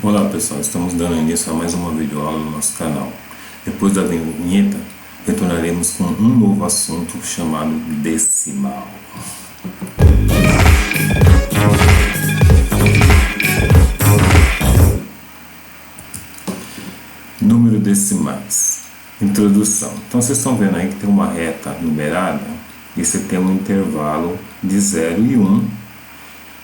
Olá pessoal, estamos dando início a mais uma videoaula no nosso canal. Depois da vinheta, retornaremos com um novo assunto chamado decimal. Número decimais. Introdução. Então vocês estão vendo aí que tem uma reta numerada e você tem um intervalo de 0 e 1,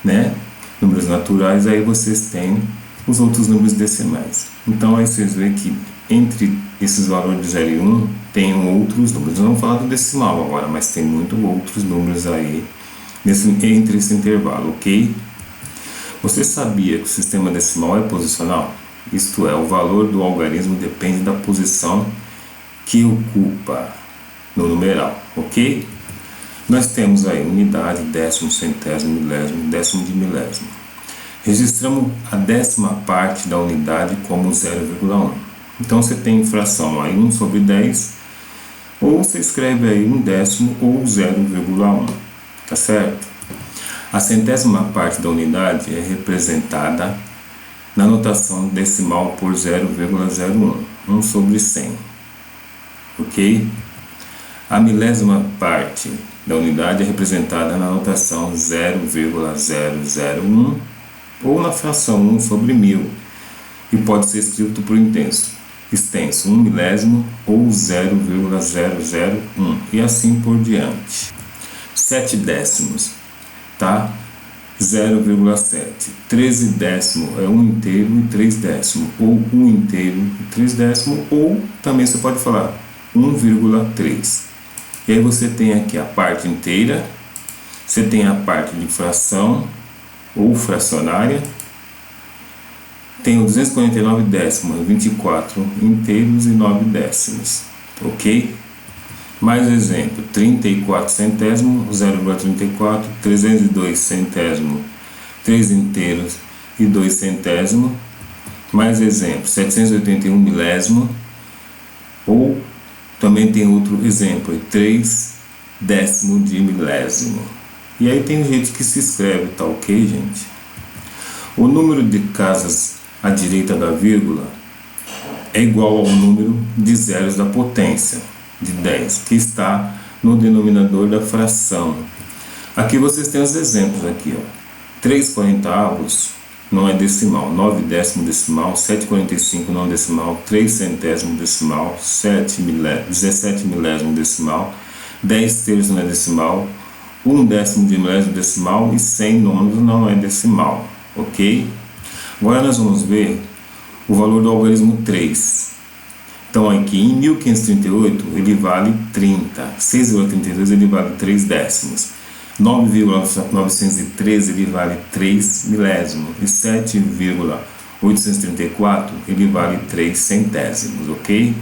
né? Números naturais, aí vocês têm os outros números decimais. Então aí vocês veem que entre esses valores de 0 e 1 tem outros números. Não vamos falar do decimal agora, mas tem muitos outros números aí entre esse intervalo, ok? Você sabia que o sistema decimal é posicional? Isto é, o valor do algarismo depende da posição que ocupa no numeral, ok? Nós temos aí unidade, décimo, centésimo, milésimo, décimo de milésimo. Registramos a décima parte da unidade como 0,1. Então você tem fração aí 1 sobre 10, ou você escreve aí 1/10 ou 0,1, tá certo? A centésima parte da unidade é representada na notação decimal por 0,01, 1 sobre 100, ok? A milésima parte da unidade é representada na notação 0,001 ou na fração 1 sobre 1000 e pode ser escrito por extenso 1 milésimo ou 0,001 e assim por diante. 7 décimos, tá? 0,7. 13 décimo é 1 inteiro e 3 décimo, ou 1 inteiro e 3 décimo, ou também você pode falar 1,3. E aí você tem aqui a parte inteira, você tem a parte de fração ou fracionária, tem o 249 décimos, 24 inteiros e 9 décimos, ok? Mais exemplo, 34 centésimo, 0,34, 302 centésimo, 3 inteiros e 2 centésimo. Mais exemplo, 781 milésimo, ou também tem outro exemplo, 3 décimo de milésimo. E aí tem um jeito que se escreve, tá ok, gente? O número de casas à direita da vírgula é igual ao número de zeros da potência de 10, que está no denominador da fração. Aqui vocês têm os exemplos aqui, ó. 3 quarentavos não é decimal, 9 décimo decimal, 7,45 não é decimal, 3 centésimo decimal, 17 milésimo decimal, 10 terços não é decimal, 1 décimo de milésimo decimal e 100 nonos não é decimal, ok? Agora nós vamos ver o valor do algarismo 3. Então aqui em 1538 ele vale 30, 6,32 ele vale 3 décimos, 9,913 ele vale 3 milésimos e 7,834 ele vale 3 centésimos, ok?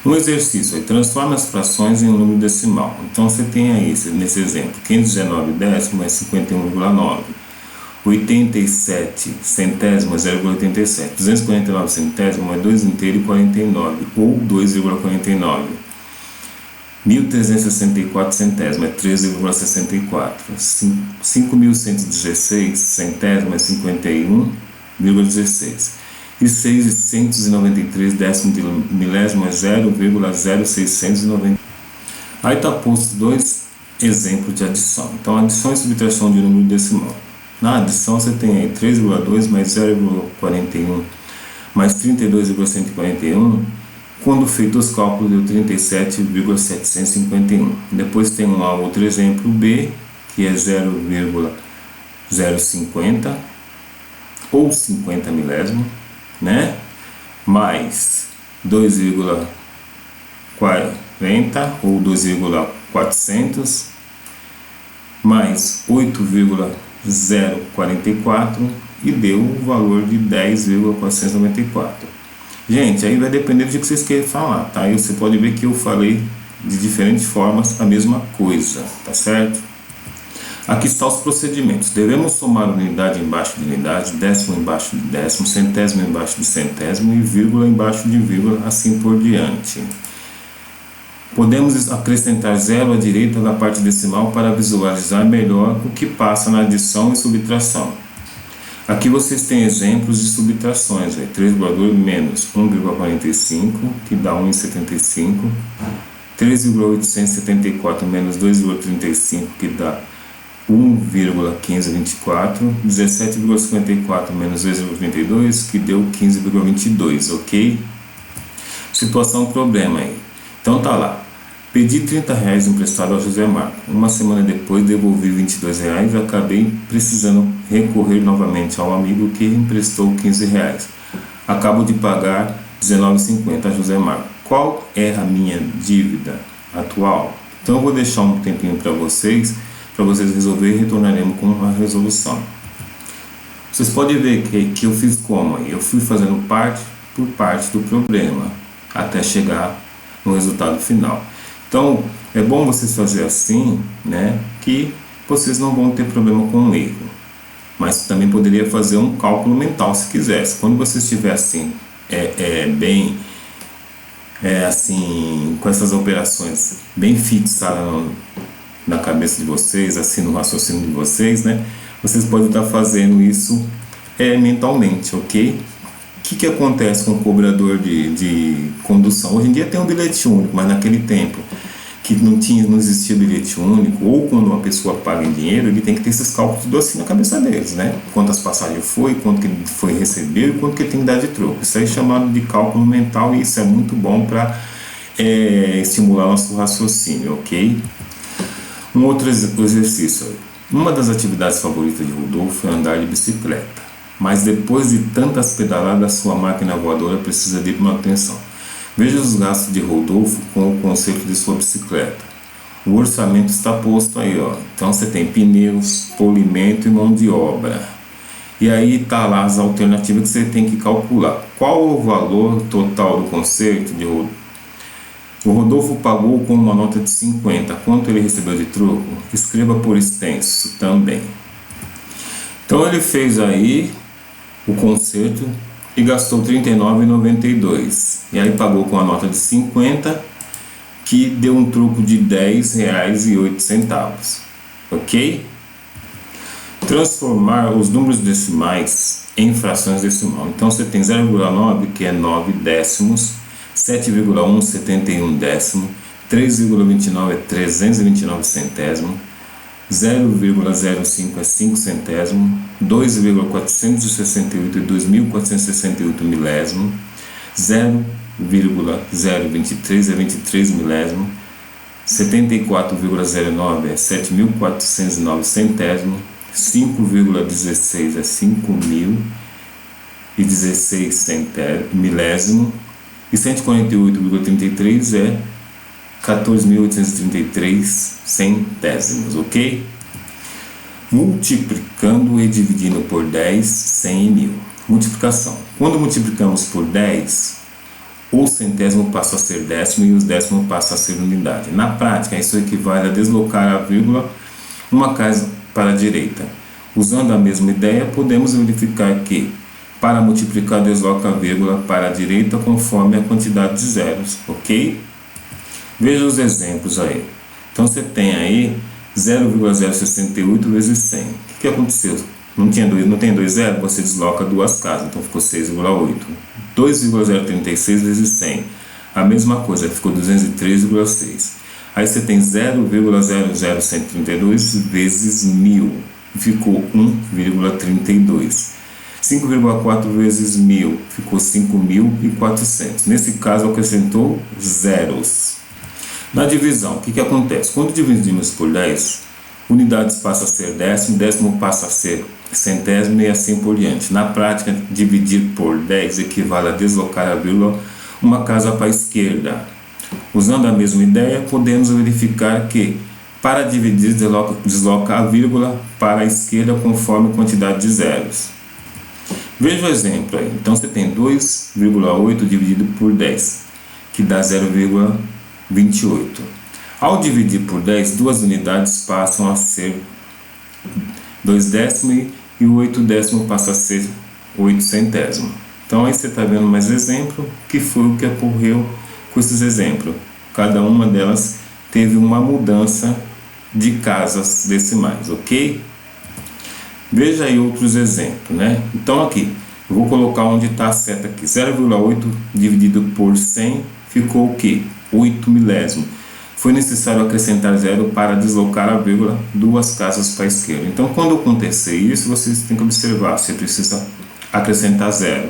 Um exercício aí, transforma as frações em um número decimal. Então você tem aí, nesse exemplo, 519 décimos é 51,9, 87 centésimo é 0,87, 249 centésimo é 2 inteiro e 49, ou 2,49. 1.364 centésimo é 13,64, 5.116 centésimo é 51,16 e 693 décimo de milésimo é 0,0690. Aí está posto dois exemplos de adição. Então, adição e subtração de número decimal. Na adição você tem aí 3,2 mais 0,41 mais 32,141. Quando feito os cálculos deu 37,751. Depois tem um outro exemplo B, que é 0,050 ou 50 milésimo, né? Mais 2,40 ou 2,400 mais 8,044 e deu o valor de 10,494. Gente, aí vai depender do que vocês querem falar, tá? Aí você pode ver que eu falei de diferentes formas a mesma coisa, tá certo? Aqui estão os procedimentos. Devemos somar unidade embaixo de unidade, décimo embaixo de décimo, centésimo embaixo de centésimo e vírgula embaixo de vírgula, assim por diante. Podemos acrescentar zero à direita da parte decimal para visualizar melhor o que passa na adição e subtração. Aqui vocês têm exemplos de subtrações. 3,2 menos 1,45, que dá 1,75. 3,874 menos 2,35, que dá 1,1524. 17,54 menos 2,32, que deu 15,22, ok? Situação problema aí. Então tá lá. Pedi R$30 emprestado ao José Marco. Uma semana depois devolvi R$22 e acabei precisando recorrer novamente ao amigo que emprestou R$15. Acabo de pagar R$19,50 a José Marco. Qual é a minha dívida atual? Então eu vou deixar um tempinho para vocês resolverem e retornaremos com a resolução. Vocês podem ver que eu fiz como aí? Eu fui fazendo parte por parte do problema até chegar no resultado final. Então, é bom vocês fazer assim, né, que vocês não vão ter problema com o erro. Mas também poderia fazer um cálculo mental se quisesse. Quando você estiver assim, assim, com essas operações bem fixadas na cabeça de vocês, assim, no raciocínio de vocês, né, vocês podem estar fazendo isso mentalmente, ok? O que acontece com o cobrador de condução? Hoje em dia tem um bilhete único, mas naquele tempo que não existia bilhete único, ou quando uma pessoa paga em dinheiro, ele tem que ter esses cálculos tudo assim na cabeça deles, né? Quantas passagens foi, quanto que ele foi receber e quanto que ele tem que dar de troco. Isso aí é chamado de cálculo mental e isso é muito bom para estimular nosso raciocínio, ok? Um outro exercício. Uma das atividades favoritas de Rodolfo é andar de bicicleta. Mas depois de tantas pedaladas, sua máquina voadora precisa de manutenção. Veja os gastos de Rodolfo com o conserto de sua bicicleta. O orçamento está posto aí, ó. Então você tem pneus, polimento e mão de obra. E aí tá lá as alternativas que você tem que calcular. Qual o valor total do conserto de Rodolfo? O Rodolfo pagou com uma nota de 50. Quanto ele recebeu de troco? Escreva por extenso também. Então ele fez aí o conserto e gastou R$ 39,92. E aí pagou com a nota de 50, que deu um troco de R$10,08. Ok? Transformar os números decimais em frações decimal. Então você tem 0,9, que é 9 décimos, 7,1, 71 décimo, 3,29 é 329 centésimos, 0,05 é 5 centésimos, 2,468 é 2.468 milésimo, 0,023 é 23 milésimo, 74,09 é 7.409 centésimo, 5,16 é 5.016 milésimo e 148,33 é 14.833 centésimos, ok? Multiplicando e dividindo por 10, 100 e 1000. Multiplicação. Quando multiplicamos por 10, o centésimo passa a ser décimo e os décimos passam a ser unidade. Na prática, isso equivale a deslocar a vírgula uma casa para a direita. Usando a mesma ideia, podemos verificar que para multiplicar, desloca a vírgula para a direita conforme a quantidade de zeros, ok? Veja os exemplos aí. Então você tem aí 0,068 vezes 100. O que aconteceu? Não tem dois zeros? Você desloca duas casas, então ficou 6,8. 2,036 vezes 100. A mesma coisa, ficou 203,6. Aí você tem 0,00132 vezes 1000. Ficou 1,32. 5,4 vezes 1000 ficou 5.400. Nesse caso acrescentou zeros. Na divisão, o que acontece? Quando dividimos por 10, unidades passa a ser décimo, décimo passa a ser centésimo e assim por diante. Na prática, dividir por 10 equivale a deslocar a vírgula uma casa para a esquerda. Usando a mesma ideia, podemos verificar que para dividir, desloca a vírgula para a esquerda conforme a quantidade de zeros. Veja o exemplo aí. Então você tem 2,8 dividido por 10, que dá 0,28. Ao dividir por 10, duas unidades passam a ser 2 décimos e o 8 décimo passa a ser 8 centésimos. Então aí você está vendo mais exemplo, que foi o que ocorreu com esses exemplos. Cada uma delas teve uma mudança de casas decimais, ok? Veja aí outros exemplos, né? Então aqui, eu vou colocar onde está a seta aqui. 0,8 dividido por 100 ficou o quê? 8 milésimo. Foi necessário acrescentar zero para deslocar a vírgula 2 casas para a esquerda. Então, quando acontecer isso, vocês têm que observar. Você precisa acrescentar zero.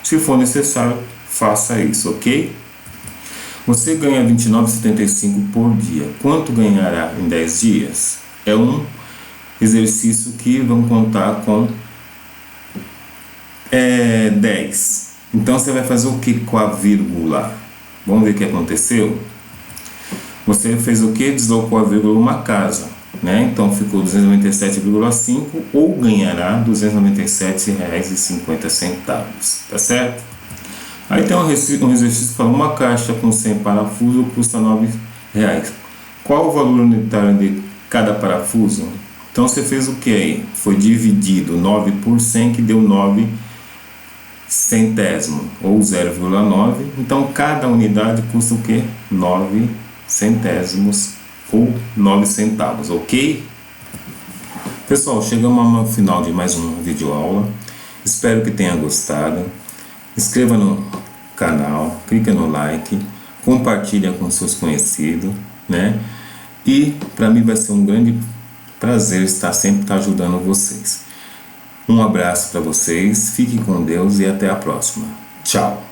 Se for necessário, faça isso, ok? Você ganha R$ 29,75 por dia. Quanto ganhará em 10 dias? É um exercício que vamos contar com 10. Então você vai fazer o que com a vírgula? Vamos ver o que aconteceu? Você fez o que? Deslocou a vírgula uma casa, né? Então ficou 297,5 ou ganhará R$ 297,50, tá certo? Aí tem um exercício que fala: uma caixa com 100 parafusos custa R$ 9. Qual o valor unitário de cada parafuso? Então você fez o que aí? Foi dividido 9 por 100, que deu 9 centésimo, ou 0,9. Então cada unidade custa o que? 9 centésimos ou 9 centavos, ok? Pessoal, chegamos ao final de mais uma videoaula. Espero que tenha gostado. Inscreva no canal, clique no like, compartilhe com seus conhecidos, né? E para mim vai ser um grande prazer estar sempre ajudando vocês. Um abraço para vocês, fiquem com Deus e até a próxima. Tchau!